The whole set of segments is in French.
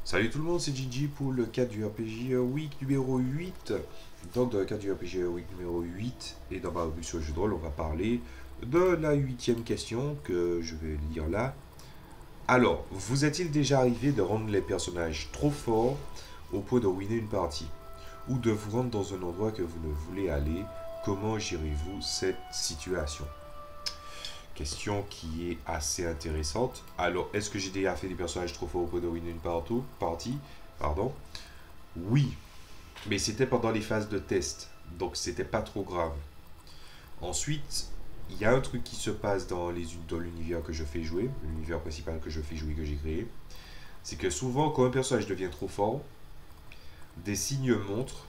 Salut tout le monde, c'est Gigi pour le cadre du RPG Week numéro 8. Donc dans le cadre du RPG Week numéro 8 et dans ma rubrique sur le jeu de rôle, on va parler de la huitième question que je vais lire là. Alors, vous est-il déjà arrivé de rendre les personnages trop forts au point de ruiner une partie? Ou de vous rendre dans un endroit que vous ne voulez aller? Comment gérez-vous cette situation? Question qui est assez intéressante. Alors, est-ce que j'ai déjà fait des personnages trop forts au point de ruiner une partie? Pardon. Oui, mais c'était pendant les phases de test, donc c'était pas trop grave. Ensuite, il y a un truc qui se passe dans l'univers que je fais jouer, l'univers principal que je fais jouer, que j'ai créé. C'est que souvent, quand un personnage devient trop fort, des signes montrent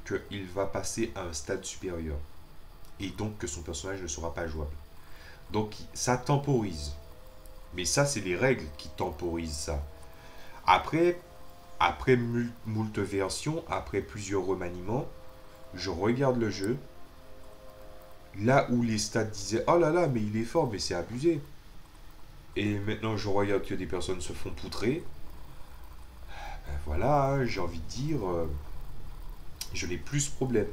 qu'il va passer à un stade supérieur. Et donc que son personnage ne sera pas jouable. Donc ça temporise. Mais ça, c'est les règles qui temporisent ça. Après, après moult versions, après plusieurs remaniements, je regarde le jeu. Là où les stats disaient oh là là, mais il est fort, mais c'est abusé. Et maintenant, je regarde que des personnes se font poutrer. Ben voilà, hein, j'ai envie de dire, je n'ai plus ce problème.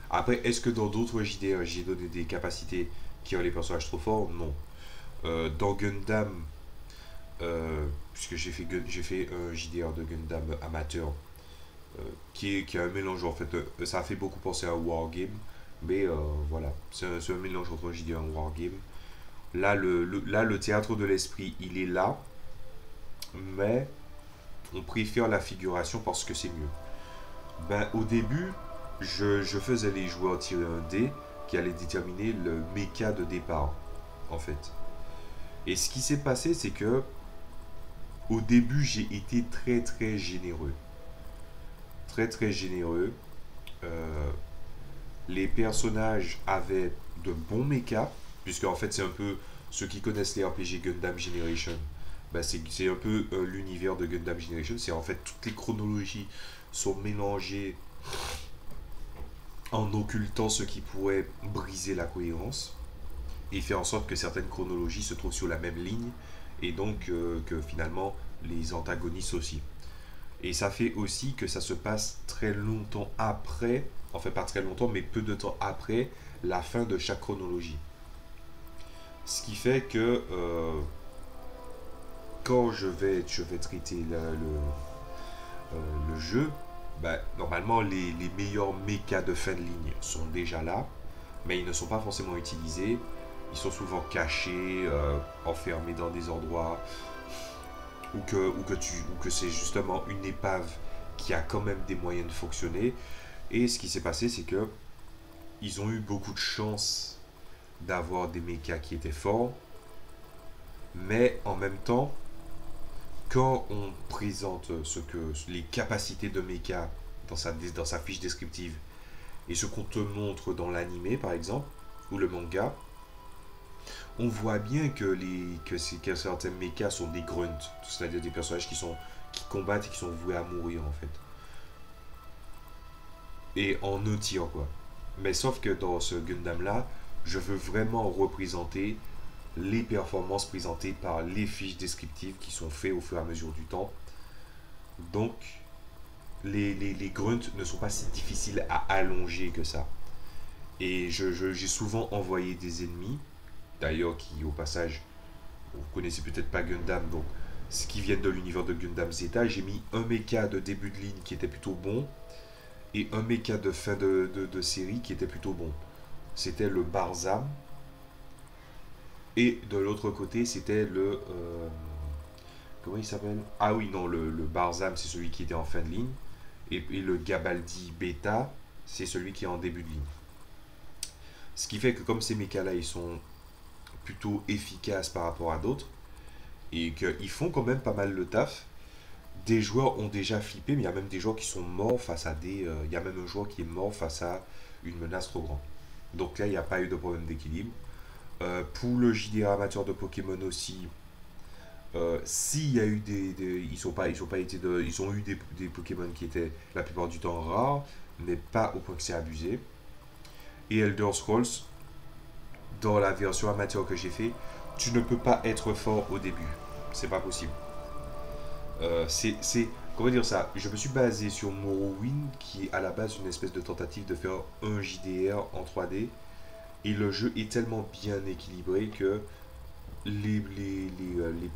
Après, est-ce que dans d'autres JDR, j'ai donné des capacités qui ont les personnages trop forts? Non. Dans Gundam, puisque j'ai fait un JDR de Gundam amateur, qui est un mélange en fait. Ça a fait beaucoup penser à un Wargame, mais voilà, c'est un mélange entre un JDR et un Wargame. Là, le théâtre de l'esprit, il est là, mais on préfère la figuration parce que c'est mieux. Ben, au début, je faisais les joueurs tirer un dé qui allait déterminer le méca de départ, en fait. Et ce qui s'est passé, c'est que au début, j'ai été très très généreux. Très très généreux. Euh, les personnages avaient de bons mechas, puisque en fait, c'est un peu ceux qui connaissent les RPG Gundam Generation. Ben, c'est un peu l'univers de Gundam Generation. C'est en fait toutes les chronologies sont mélangées en occultant ce qui pourrait briser la cohérence et faire en sorte que certaines chronologies se trouvent sur la même ligne et donc que finalement les antagonistes aussi. Et ça fait aussi que ça se passe très longtemps après, enfin pas très longtemps, mais peu de temps après la fin de chaque chronologie. Ce qui fait que quand je vais traiter le jeu, bah, normalement les meilleurs mechas de fin de ligne sont déjà là, mais ils ne sont pas forcément utilisés. Ils sont souvent cachés, enfermés dans des endroits ou que c'est justement une épave qui a quand même des moyens de fonctionner. Et ce qui s'est passé, c'est que ils ont eu beaucoup de chance d'avoir des mechas qui étaient forts, mais en même temps, quand on présente les capacités de mecha dans sa fiche descriptive et ce qu'on te montre dans l'animé par exemple ou le manga, on voit bien que certains mechas sont des grunts, c'est-à-dire des personnages qui combattent et qui sont voués à mourir en fait. Et en un tir quoi. Mais sauf que dans ce Gundam là, je veux vraiment représenter les performances présentées par les fiches descriptives qui sont faites au fur et à mesure du temps. Donc, les grunts ne sont pas si difficiles à allonger que ça. Et j'ai souvent envoyé des ennemis, d'ailleurs qui au passage, vous connaissez peut-être pas Gundam, donc ce qui vient de l'univers de Gundam Zeta, j'ai mis un mecha de début de ligne qui était plutôt bon, et un mecha de fin de série qui était plutôt bon. C'était le Barzam, et de l'autre côté, c'était le. Comment il s'appelle? Ah oui, non, le Barzam, c'est celui qui était en fin de ligne. Et le Gabaldi Beta, c'est celui qui est en début de ligne. Ce qui fait que comme ces mechas-là, ils sont plutôt efficaces par rapport à d'autres, et qu'ils font quand même pas mal le taf, des joueurs ont déjà flippé, mais il y a même des joueurs qui sont morts face à des... Il y a même un joueur qui est mort face à une menace trop grande. Donc là, il n'y a pas eu de problème d'équilibre. Pour le JDR amateur de Pokémon aussi, s'il y a eu ils ont eu des Pokémon qui étaient la plupart du temps rares, mais pas au point que c'est abusé. Et Elder Scrolls, dans la version amateur que j'ai fait, tu ne peux pas être fort au début. C'est pas possible. Comment dire ça? Je me suis basé sur Morrowind, qui est à la base une espèce de tentative de faire un JDR en 3D. Et le jeu est tellement bien équilibré que les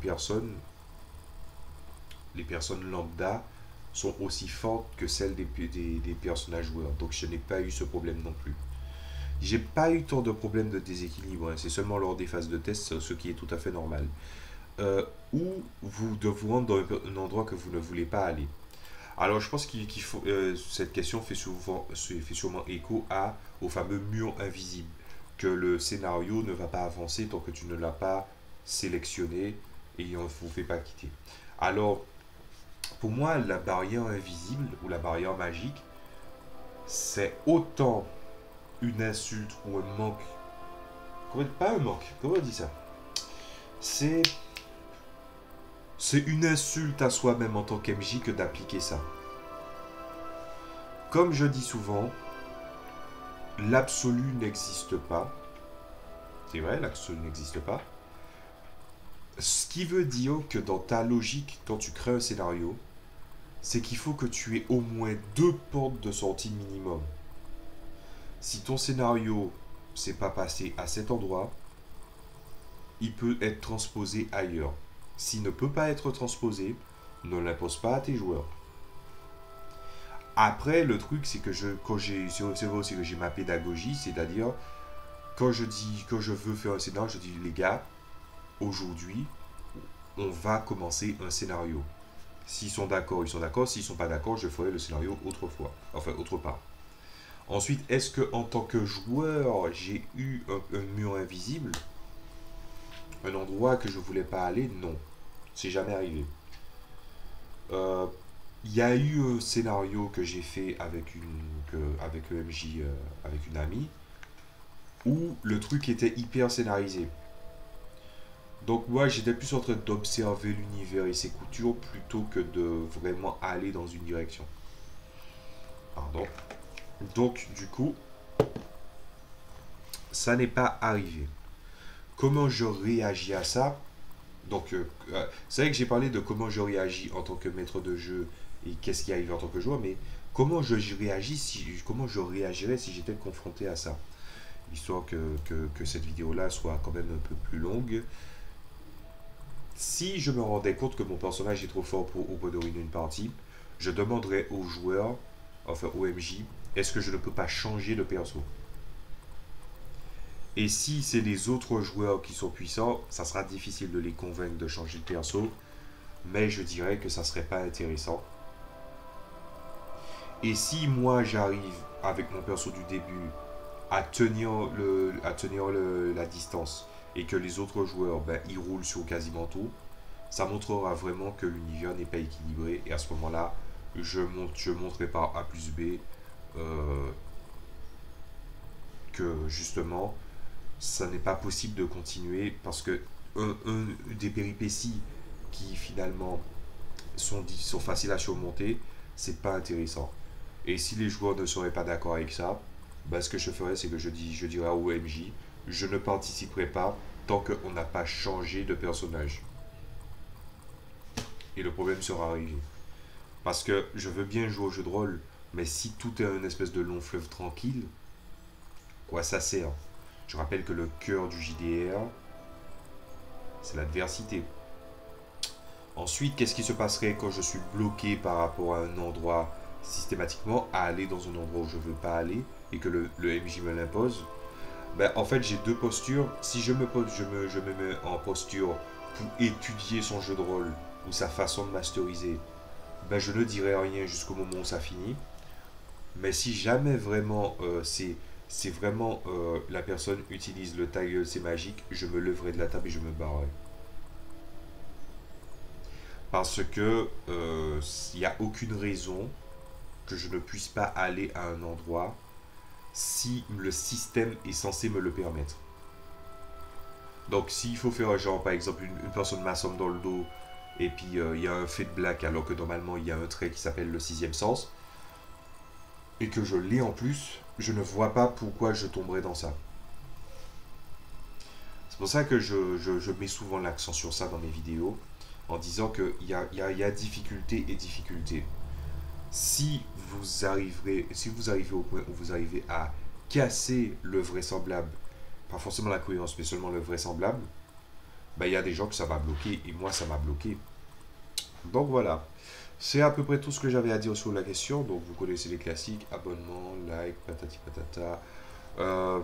personnes lambda sont aussi fortes que celles des personnages joueurs. Donc je n'ai pas eu ce problème non plus. J'ai pas eu tant de problèmes de déséquilibre, hein. C'est seulement lors des phases de test, ce qui est tout à fait normal. Ou vous de vous rendre dans un endroit que vous ne voulez pas aller. Alors je pense qu'il faut cette question fait sûrement écho au fameux mur invisible que le scénario ne va pas avancer tant que tu ne l'as pas sélectionné et on ne vous fait pas quitter. Alors pour moi la barrière invisible ou la barrière magique c'est autant une insulte ou un manque. Pas un manque, comment on dit ça? C'est c'est une insulte à soi-même en tant qu'MJ que d'appliquer ça. Comme je dis souvent, l'absolu n'existe pas. C'est vrai, l'absolu n'existe pas. Ce qui veut dire que dans ta logique, quand tu crées un scénario, c'est qu'il faut que tu aies au moins deux portes de sortie minimum. Si ton scénario s'est pas passé à cet endroit, il peut être transposé ailleurs. S'il ne peut pas être transposé, ne l'impose pas à tes joueurs. Après, le truc, c'est que c'est vrai aussi que j'ai ma pédagogie, c'est-à-dire, quand je veux faire un scénario, je dis, les gars, aujourd'hui, on va commencer un scénario. S'ils sont d'accord, ils sont d'accord. S'ils sont pas d'accord, je ferai le scénario autrefois. Enfin, autre part. Ensuite, est-ce que en tant que joueur, j'ai eu un mur invisible? Un endroit que je voulais pas aller? Non. C'est jamais arrivé. Il y a eu un scénario que j'ai fait avec EMJ, avec une amie, où le truc était hyper scénarisé. Donc moi j'étais plus en train d'observer l'univers et ses coutures plutôt que de vraiment aller dans une direction. Pardon. Donc du coup, ça n'est pas arrivé. Comment je réagis à ça? Donc c'est vrai que j'ai parlé de comment je réagis en tant que maître de jeu et qu'est-ce qui arrive en tant que joueur, mais comment je réagirais si j'étais confronté à ça? Histoire que cette vidéo-là soit quand même un peu plus longue. Si je me rendais compte que mon personnage est trop fort pour dominer une partie, je demanderais aux joueurs, enfin au MJ, est-ce que je ne peux pas changer de perso? Et si c'est les autres joueurs qui sont puissants, ça sera difficile de les convaincre de changer de perso, mais je dirais que ça serait pas intéressant. Et si moi j'arrive avec mon perso du début à tenir la distance et que les autres joueurs ben, ils roulent sur quasiment tout, ça montrera vraiment que l'univers n'est pas équilibré et à ce moment-là je montrerai par A plus B euh, que justement ça n'est pas possible de continuer parce que des péripéties qui finalement sont faciles à surmonter, c'est pas intéressant. Et si les joueurs ne seraient pas d'accord avec ça, bah, ce que je ferais, c'est que je dirais à OMJ, je ne participerai pas tant qu'on n'a pas changé de personnage. Et le problème sera arrivé. Parce que je veux bien jouer au jeu de rôle, mais si tout est un espèce de long fleuve tranquille, quoi ça sert? Je rappelle que le cœur du JDR, c'est l'adversité. Ensuite, qu'est-ce qui se passerait quand je suis bloqué par rapport à un endroit systématiquement à aller dans un endroit où je ne veux pas aller et que le MJ me l'impose? Ben, en fait, j'ai deux postures. Si je me mets en posture pour étudier son jeu de rôle ou sa façon de masteriser, ben, je ne dirai rien jusqu'au moment où ça finit. Mais si jamais vraiment c'est vraiment la personne utilise le ta gueule, c'est magique, je me leverai de la table et je me barrerai. Parce que il n'y a aucune raison que je ne puisse pas aller à un endroit si le système est censé me le permettre. Donc s'il faut faire genre par exemple une personne m'assomme dans le dos et puis il y a un fait de blague alors que normalement il y a un trait qui s'appelle le sixième sens et que je l'ai en plus, je ne vois pas pourquoi je tomberais dans ça. C'est pour ça que je mets souvent l'accent sur ça dans mes vidéos. en disant qu'il y a difficulté et difficulté. Si vous arrivez au point où vous arrivez à casser le vraisemblable, pas forcément la cohérence, mais seulement le vraisemblable, ben, il y a des gens que ça va bloquer, et moi ça m'a bloqué. Donc voilà, c'est à peu près tout ce que j'avais à dire sur la question. Donc vous connaissez les classiques, abonnement, like, patati patata. Euh,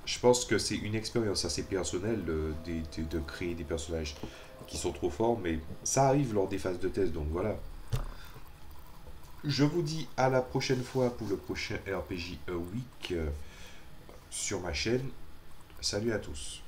je pense que c'est une expérience assez personnelle de créer des personnages qui sont trop forts, mais ça arrive lors des phases de test, donc voilà. Je vous dis à la prochaine fois pour le prochain RPG A Week sur ma chaîne. Salut à tous.